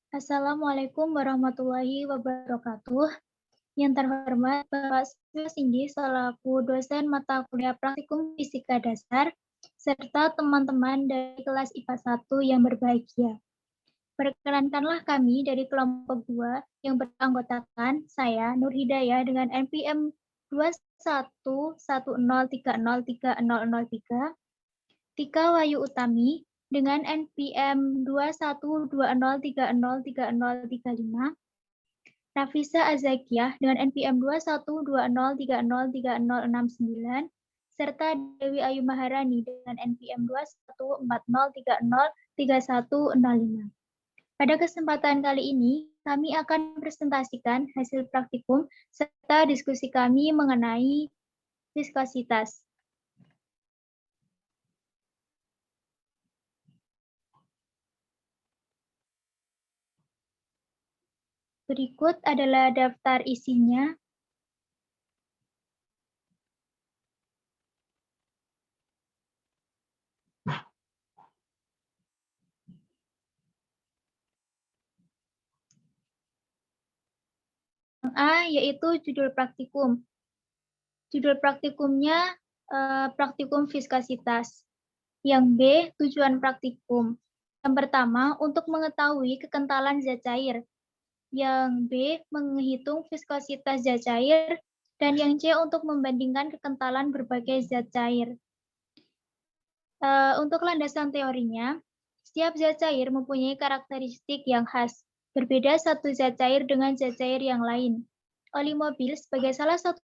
Assalamualaikum warahmatullahi wabarakatuh. Yang terhormat Bapak Cindy selaku dosen mata kuliah Praktikum Fisika Dasar, serta teman-teman dari kelas IPA 1 yang berbahagia. Perkenankanlah kami dari kelompok 2 yang beranggotakan saya, Nur Hidayah, dengan NPM 2110303003, Tika Wayu Utami, dengan NPM 2120303035, Nafisa Azakiah dengan NPM 2120303069, serta Dewi Ayu Maharani dengan NPM 2140303105. Pada kesempatan kali ini, kami akan presentasikan hasil praktikum serta diskusi kami mengenai viskositas. Berikut adalah daftar isinya. Yang A yaitu judul praktikum. Judul praktikumnya praktikum viskositas. Yang B, tujuan praktikum. Yang pertama, untuk mengetahui kekentalan zat cair. Yang B, menghitung viskositas zat cair. Dan yang C, untuk membandingkan kekentalan berbagai zat cair. Untuk landasan teorinya, setiap zat cair mempunyai karakteristik yang khas. Berbeda satu zat cair dengan zat cair yang lain. Oli mobil sebagai salah satu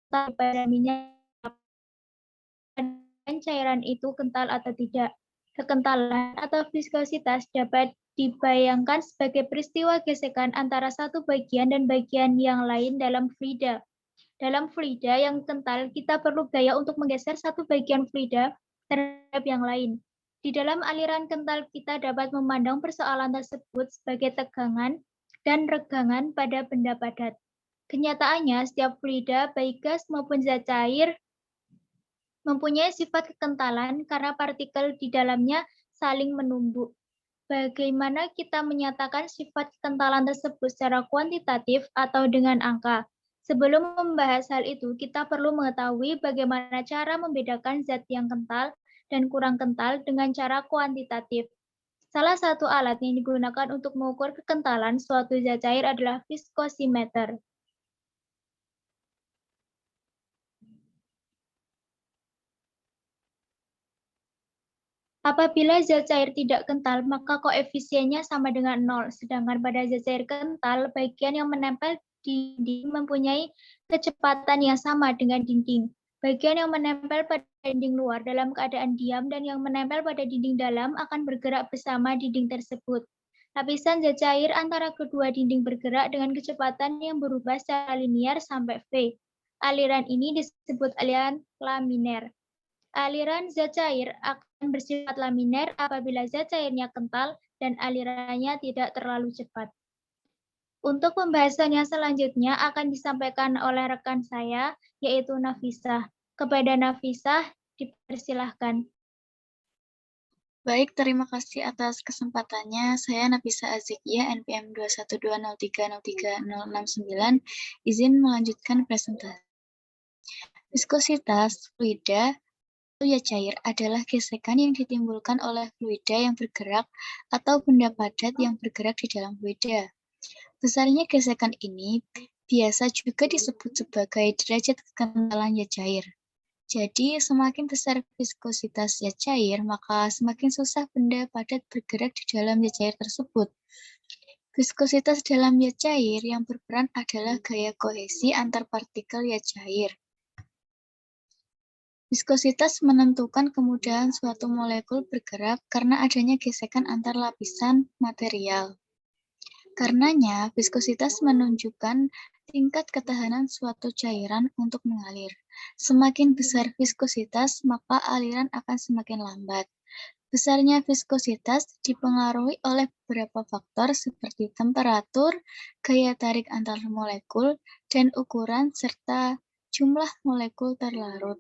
pada minyak dan cairan itu kental atau tidak. Kekentalan atau viskositas dapat dibayangkan sebagai peristiwa gesekan antara satu bagian dan bagian yang lain dalam fluida. Dalam fluida yang kental, kita perlu gaya untuk menggeser satu bagian fluida terhadap yang lain. Di dalam aliran kental, kita dapat memandang persoalan tersebut sebagai tegangan dan regangan pada benda padat. Kenyataannya, setiap fluida, baik gas maupun zat cair, mempunyai sifat kekentalan karena partikel di dalamnya saling menumbuk. Bagaimana kita menyatakan sifat kekentalan tersebut secara kuantitatif atau dengan angka? Sebelum membahas hal itu, kita perlu mengetahui bagaimana cara membedakan zat yang kental dan kurang kental dengan cara kuantitatif. Salah satu alat yang digunakan untuk mengukur kekentalan suatu zat cair adalah viskosimeter. Apabila zat cair tidak kental, maka koefisiennya sama dengan 0. Sedangkan pada zat cair kental, bagian yang menempel di dinding mempunyai kecepatan yang sama dengan dinding. Bagian yang menempel pada dinding luar dalam keadaan diam dan yang menempel pada dinding dalam akan bergerak bersama dinding tersebut. Lapisan zat cair antara kedua dinding bergerak dengan kecepatan yang berubah secara linear sampai V. Aliran ini disebut aliran laminer. Aliran zat cair akan bersifat laminer apabila zat cairnya kental dan alirannya tidak terlalu cepat. Untuk pembahasan yang selanjutnya akan disampaikan oleh rekan saya, yaitu Nafisah. Kepada Nafisah, dipersilahkan. Baik, terima kasih atas kesempatannya. Saya Nafisa Azikia, NPM 2120303069, izin melanjutkan presentasi. Viskositas fluida atau zat cair adalah gesekan yang ditimbulkan oleh fluida yang bergerak atau benda padat yang bergerak di dalam fluida. Besarnya gesekan ini biasa juga disebut sebagai derajat kekentalan zat cair. Jadi, semakin besar viskositas zat cair, maka semakin susah benda padat bergerak di dalam zat cair tersebut. Viskositas dalam zat cair yang berperan adalah gaya kohesi antar partikel zat cair. Viskositas menentukan kemudahan suatu molekul bergerak karena adanya gesekan antar lapisan material. Karenanya, viskositas menunjukkan tingkat ketahanan suatu cairan untuk mengalir. Semakin besar viskositas, maka aliran akan semakin lambat. Besarnya viskositas dipengaruhi oleh beberapa faktor seperti temperatur, gaya tarik antar molekul, dan ukuran serta jumlah molekul terlarut.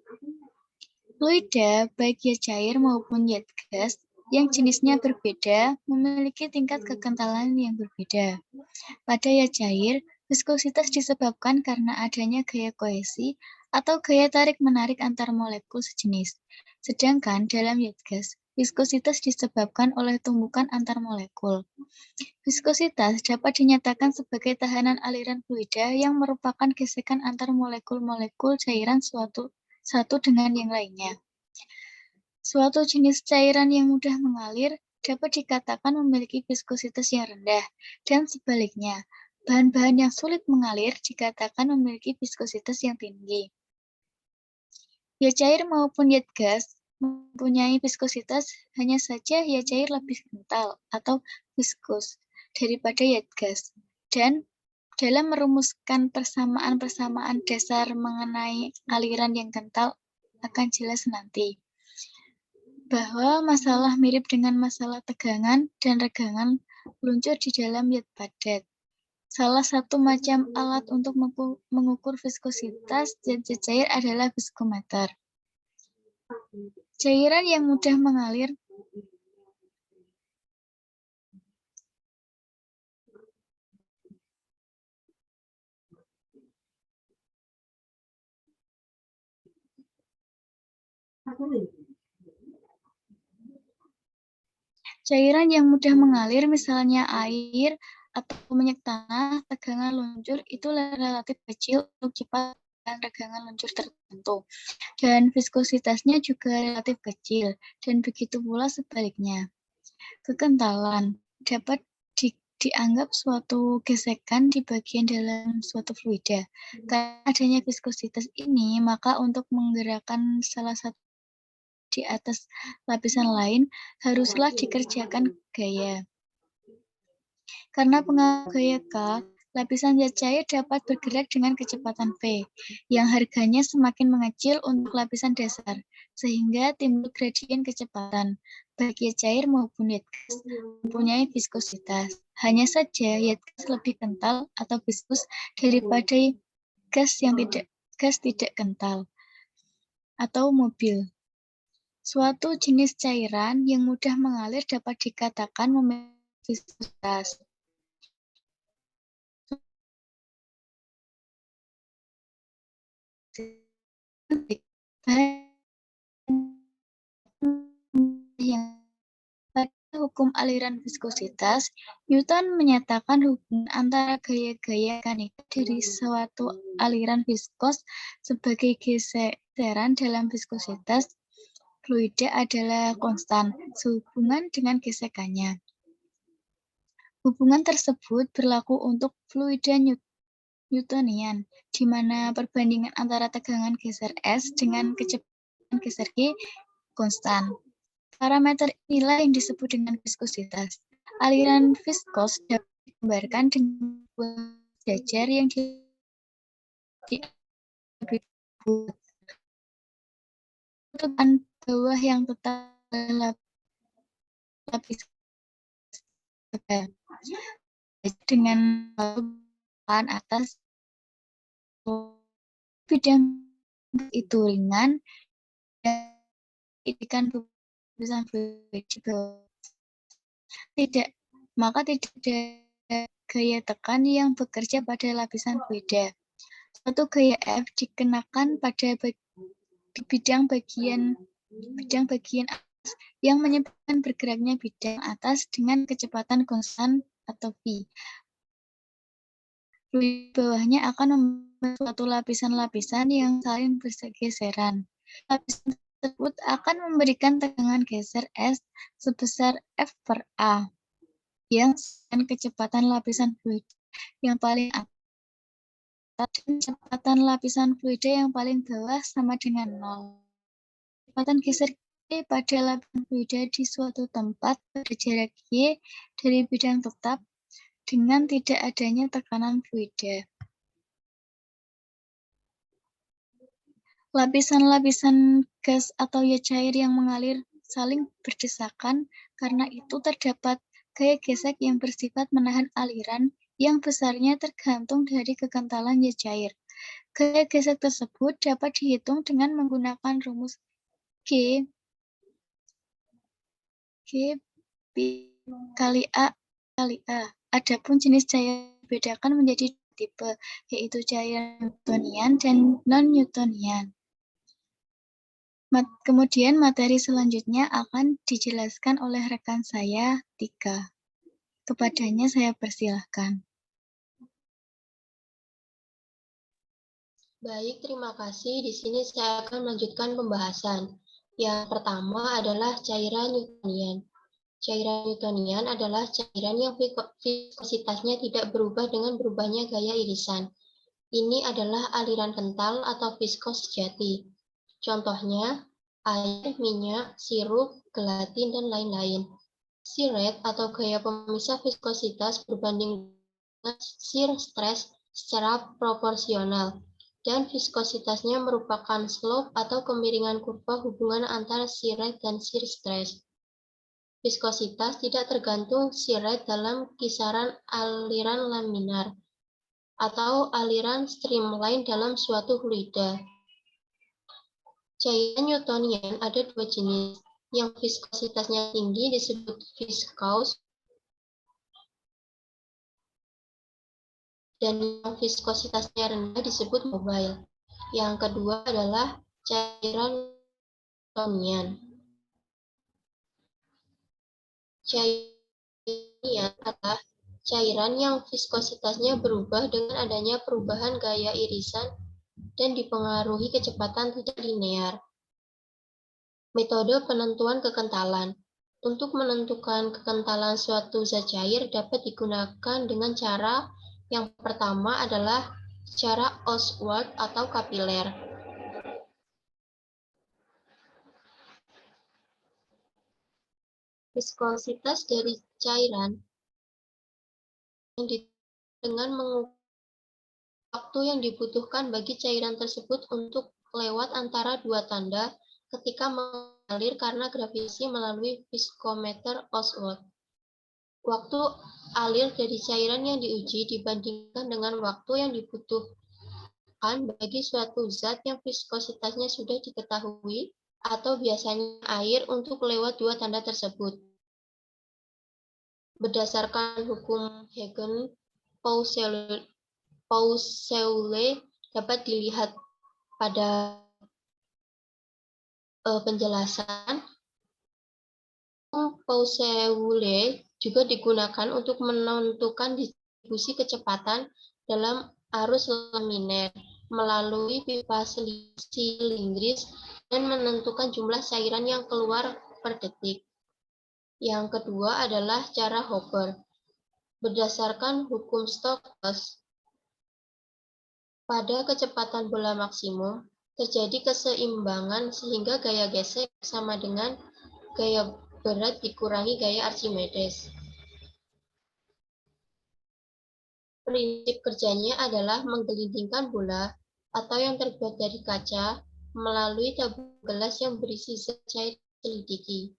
Fluida, baik zat cair maupun zat gas, yang jenisnya berbeda memiliki tingkat kekentalan yang berbeda. Pada yat cair, viskositas disebabkan karena adanya gaya kohesi atau gaya tarik-menarik antar molekul sejenis. Sedangkan dalam yat gas, viskositas disebabkan oleh tumbukan antar molekul. Viskositas dapat dinyatakan sebagai tahanan aliran fluida yang merupakan gesekan antar molekul-molekul cairan satu dengan yang lainnya. Suatu jenis cairan yang mudah mengalir dapat dikatakan memiliki viskositas yang rendah, dan sebaliknya, bahan-bahan yang sulit mengalir dikatakan memiliki viskositas yang tinggi. Yat cair maupun yat gas mempunyai viskositas, hanya saja yat cair lebih kental atau viskus daripada yat gas. Dan dalam merumuskan persamaan-persamaan dasar mengenai aliran yang kental akan jelas nanti. Bahwa masalah mirip dengan masalah tegangan dan regangan luncur di dalam yat padat. Salah satu macam alat untuk mengukur viskositas yat cair adalah viskometer. Cairan yang mudah mengalir misalnya air atau minyak tanah, tegangan luncur itu relatif kecil untuk cepat dan regangan luncur tertentu. Dan viskositasnya juga relatif kecil, dan begitu pula sebaliknya. Kekentalan dapat dianggap suatu gesekan di bagian dalam suatu fluida. Karena adanya viskositas ini, maka untuk menggerakkan salah satu di atas lapisan lain haruslah dikerjakan gaya. Karena pengaruh gaya K, lapisan yat cair dapat bergerak dengan kecepatan V, yang harganya semakin mengecil untuk lapisan dasar, sehingga timbul gradien kecepatan, baik yat cair maupun yat gas mempunyai viskositas. Hanya saja yat gas lebih kental atau viskus daripada gas tidak kental atau mobil. Suatu jenis cairan yang mudah mengalir dapat dikatakan memiliki viskositas. Pada hukum aliran viskositas, Newton menyatakan hubungan antara gaya-gaya mekanika dari suatu aliran viskos sebagai geseran dalam viskositas fluida adalah konstan sehubungan dengan gesekannya. Hubungan tersebut berlaku untuk fluida Newtonian, di mana perbandingan antara tegangan geser S dengan kecepatan geser G konstan. Parameter inilah yang disebut dengan viskositas. Aliran viskos dapat digambarkan dengan jajar yang tutupan bawah yang tetap lapis dengan tutupan atas bidang itu ringan dan ikan lapisan fluida tidak ada gaya tekan yang bekerja pada lapisan fluida. Suatu gaya F dikenakan pada bidang bagian atas yang menyebabkan bergeraknya bidang atas dengan kecepatan konstan atau V. Fluida bawahnya akan membentuk suatu lapisan-lapisan yang saling bergeseran. Lapisan tersebut akan memberikan tegangan geser S sebesar F per A, yang dengan kecepatan lapisan fluida yang paling atas dan kecepatan lapisan fluida yang paling bawah sama dengan 0. Kecepatan geser G pada lapisan fluida di suatu tempat pada jarak Y dari bidang tetap dengan tidak adanya tekanan fluida. Lapisan-lapisan gas atau yat cair yang mengalir saling berdesakan, karena itu terdapat gaya gesek yang bersifat menahan aliran yang besarnya tergantung dari kekentalan yat cair. Gaya gesek tersebut dapat dihitung dengan menggunakan rumus G G kali A kali A. Adapun jenis cairan dibedakan menjadi dua tipe, yaitu cairan Newtonian dan non-Newtonian. Kemudian materi selanjutnya akan dijelaskan oleh rekan saya, Tika. Kepadanya saya persilahkan. Baik, terima kasih. Di sini saya akan melanjutkan pembahasan. Yang pertama adalah cairan Newtonian. Cairan Newtonian adalah cairan yang viskositasnya tidak berubah dengan berubahnya gaya irisan. Ini adalah aliran kental atau viskos sejati. Contohnya, air, minyak, sirup, gelatin, dan lain-lain. Shear atau gaya pemisah viskositas berbanding dengan shear stress secara proporsional, dan viskositasnya merupakan slope atau kemiringan kurva hubungan antara shear rate dan shear stress. Viskositas tidak tergantung shear rate dalam kisaran aliran laminar atau aliran streamline dalam suatu fluida. Cairan Newtonian ada dua jenis. Yang viskositasnya tinggi disebut viscous, dan yang viskositasnya rendah disebut mobile. Yang kedua adalah cairan Newtonian. Cairan adalah cairan yang viskositasnya berubah dengan adanya perubahan gaya irisan dan dipengaruhi kecepatan tidak linear. Metode penentuan kekentalan. Untuk menentukan kekentalan suatu zat cair dapat digunakan dengan cara yang pertama adalah cara Oswald atau kapiler. Viskositas dari cairan yang dengan mengukur waktu yang dibutuhkan bagi cairan tersebut untuk lewat antara dua tanda ketika mengalir karena gravitasi melalui viskometer Oswald. Waktu alir dari cairan yang diuji dibandingkan dengan waktu yang dibutuhkan bagi suatu zat yang viskositasnya sudah diketahui atau biasanya air untuk lewat dua tanda tersebut. Berdasarkan hukum Huygens-Poiseuille dapat dilihat pada penjelasan. Hukum Poiseuille juga digunakan untuk menentukan distribusi kecepatan dalam arus laminar melalui pipa silindris dan menentukan jumlah cairan yang keluar per detik. Yang kedua adalah cara Hooker. Berdasarkan hukum Stokes, pada kecepatan bola maksimum terjadi keseimbangan sehingga gaya gesek sama dengan gaya berat dikurangi gaya Archimedes. Prinsip kerjanya adalah menggelindingkan bola atau yang terbuat dari kaca melalui tabung gelas yang berisi zat cair selidiki.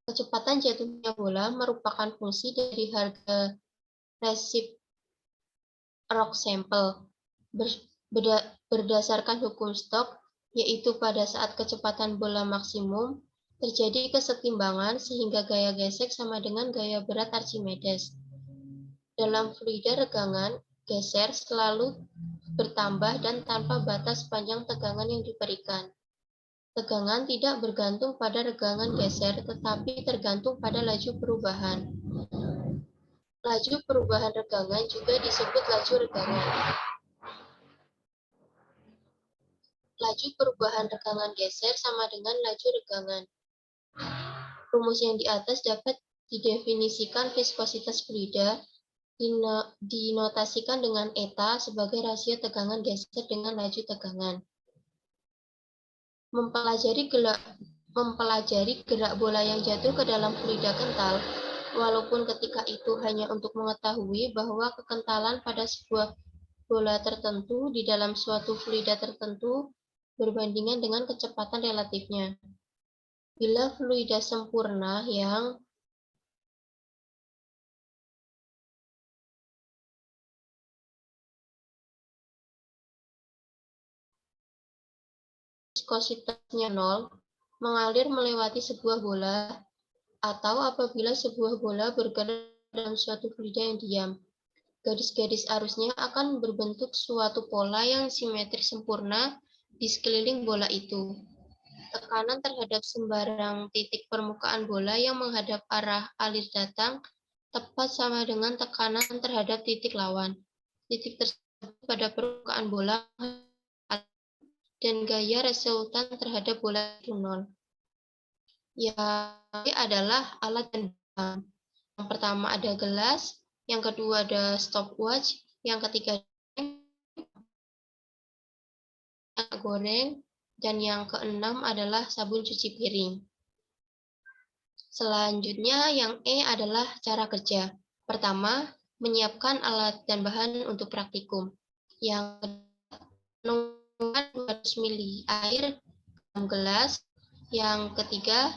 Kecepatan jatuhnya bola merupakan fungsi dari harga reciproc sample. Berdasarkan hukum Stokes, yaitu pada saat kecepatan bola maksimum, terjadi kesetimbangan sehingga gaya gesek sama dengan gaya berat Archimedes. Dalam fluida regangan, geser selalu bertambah dan tanpa batas panjang tegangan yang diberikan. Tegangan tidak bergantung pada regangan geser, tetapi tergantung pada laju perubahan. Laju perubahan regangan juga disebut laju regangan. Laju perubahan regangan geser sama dengan laju regangan. Rumus yang di atas dapat didefinisikan viskositas fluida dinotasikan dengan eta sebagai rasio tegangan geser dengan laju tegangan. Mempelajari gerak bola yang jatuh ke dalam fluida kental, walaupun ketika itu hanya untuk mengetahui bahwa kekentalan pada sebuah bola tertentu di dalam suatu fluida tertentu berbandingan dengan kecepatan relatifnya. Bila fluida sempurna yang viskositasnya 0 mengalir melewati sebuah bola, atau apabila sebuah bola bergerak dalam suatu fluida yang diam. Garis-garis arusnya akan berbentuk suatu pola yang simetris sempurna di sekeliling bola itu. Tekanan terhadap sembarang titik permukaan bola yang menghadap arah alir datang tepat sama dengan tekanan terhadap titik lawan. Titik tersebut pada permukaan bola dan gaya resultan terhadap bola itu nol. Yang adalah alat dan bahan. Yang pertama ada gelas, yang kedua ada stopwatch, yang ketiga minyak goreng, dan yang keenam adalah sabun cuci piring. Selanjutnya yang E adalah cara kerja. Pertama, menyiapkan alat dan bahan untuk praktikum. Yang kedua, menuangkan 200 ml air dalam gelas. Yang ketiga,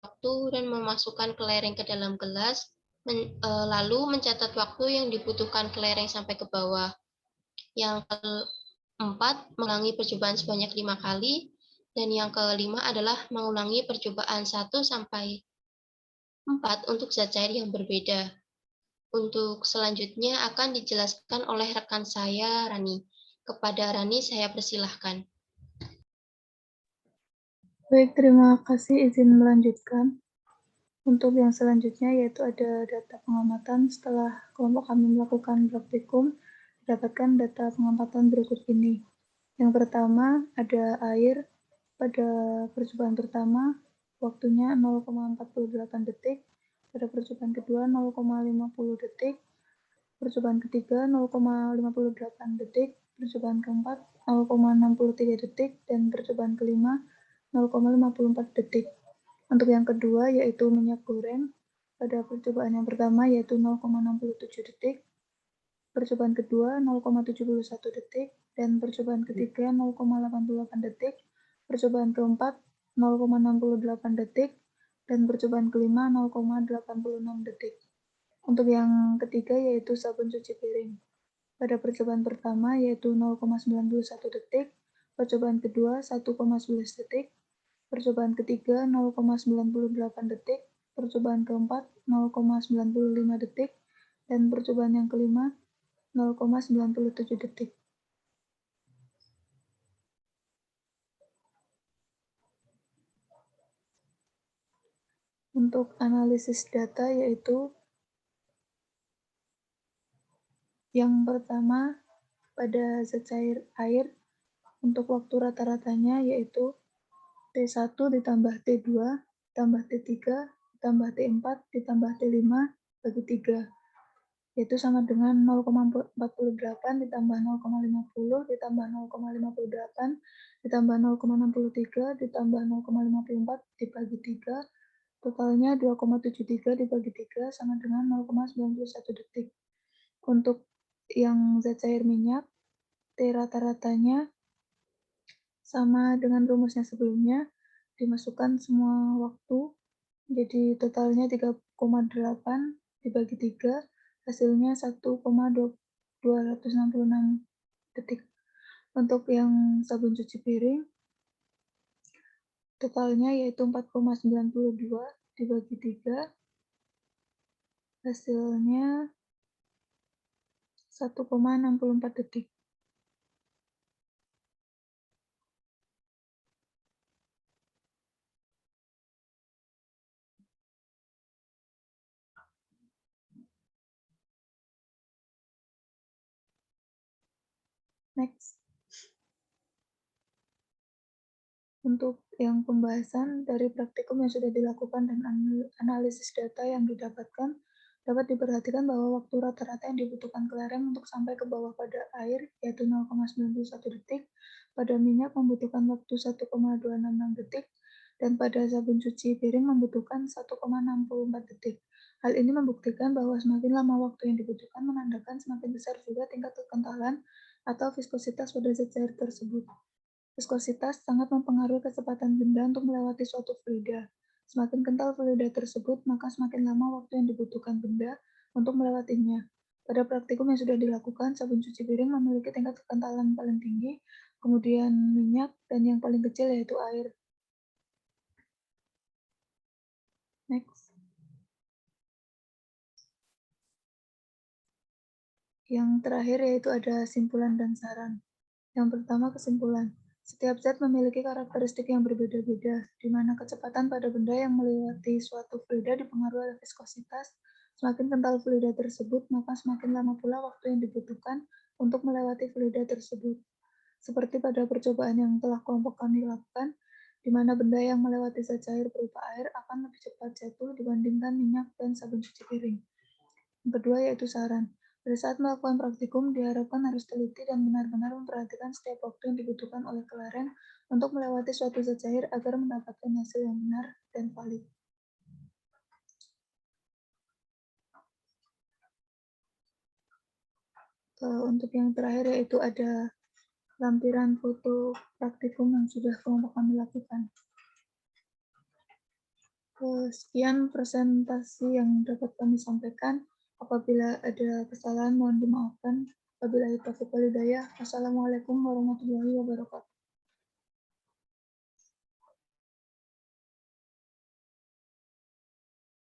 waktu dan memasukkan kelereng ke dalam gelas, lalu mencatat waktu yang dibutuhkan kelereng sampai ke bawah. Yang keempat, mengulangi percobaan sebanyak 5 kali. Dan yang kelima adalah mengulangi percobaan 1 sampai 4 untuk zat cair yang berbeda. Untuk selanjutnya akan dijelaskan oleh rekan saya, Rani. Kepada Rani, saya persilahkan. Baik, terima kasih. Izin melanjutkan. Untuk yang selanjutnya yaitu ada data pengamatan. Setelah kelompok kami melakukan praktikum, dapatkan data pengamatan berikut ini. Yang pertama ada air pada percobaan pertama, waktunya 0,48 detik, pada percobaan kedua 0,50 detik, percobaan ketiga 0,58 detik, percobaan keempat 0,63 detik, dan percobaan kelima 0,54 detik. Untuk yang kedua yaitu minyak goreng, pada percobaan yang pertama yaitu 0,67 detik, percobaan kedua 0,71 detik, dan percobaan ketiga 0,88 detik, percobaan keempat 0,68 detik, dan percobaan kelima 0,86 detik. Untuk yang ketiga yaitu sabun cuci piring. Pada percobaan pertama yaitu 0,91 detik, percobaan kedua 1,11 detik, percobaan ketiga 0,98 detik, percobaan keempat 0,95 detik, dan percobaan yang kelima 0,97 detik. Untuk analisis data yaitu yang pertama pada zat cair air untuk waktu rata-ratanya yaitu T1 ditambah T2 ditambah T3 ditambah T4 ditambah T5 bagi 3 yaitu sama dengan 0,48 ditambah 0,50 ditambah 0,58 ditambah 0,63 ditambah 0,54 dibagi 3, totalnya 2,73 dibagi 3 sama dengan 0,91 detik. Untuk yang zat cair minyak, T rata-ratanya sama dengan rumusnya sebelumnya, dimasukkan semua waktu, jadi totalnya 3,8 dibagi 3, hasilnya 1,266 detik. Untuk yang sabun cuci piring, totalnya yaitu 4,92 dibagi 3, hasilnya 1,64 detik. Next. Untuk yang pembahasan dari praktikum yang sudah dilakukan dan analisis data yang didapatkan, dapat diperhatikan bahwa waktu rata-rata yang dibutuhkan kelereng untuk sampai ke bawah pada air yaitu 0,91 detik, pada minyak membutuhkan waktu 1,266 detik, dan pada sabun cuci piring membutuhkan 1,64 detik. Hal ini membuktikan bahwa semakin lama waktu yang dibutuhkan menandakan semakin besar juga tingkat kekentalan atau viskositas pada zat cair tersebut. Viskositas sangat mempengaruhi kecepatan benda untuk melewati suatu fluida. Semakin kental fluida tersebut, maka semakin lama waktu yang dibutuhkan benda untuk melewatinya. Pada praktikum yang sudah dilakukan, sabun cuci piring memiliki tingkat kekentalan paling tinggi, kemudian minyak, dan yang paling kecil yaitu air. Next. Yang terakhir yaitu ada simpulan dan saran. Yang pertama, kesimpulan. Setiap zat memiliki karakteristik yang berbeda-beda, di mana kecepatan pada benda yang melewati suatu fluida dipengaruhi oleh viskositas. Semakin kental fluida tersebut, maka semakin lama pula waktu yang dibutuhkan untuk melewati fluida tersebut. Seperti pada percobaan yang telah kelompok kami lakukan, di mana benda yang melewati zat cair berupa air akan lebih cepat jatuh dibandingkan minyak dan sabun cuci piring. Yang kedua yaitu saran. Pada saat melakukan praktikum, diharapkan harus teliti dan benar-benar memperhatikan setiap waktu yang dibutuhkan oleh kelereng untuk melewati suatu zat cair agar mendapatkan hasil yang benar dan valid. Untuk yang terakhir yaitu ada lampiran foto praktikum yang sudah kelompok kami lakukan. Sekian presentasi yang dapat kami sampaikan. Apabila ada kesalahan mohon dimaafkan. Wabillahi taufiq wal hidayah. Wassalamualaikum warahmatullahi wabarakatuh.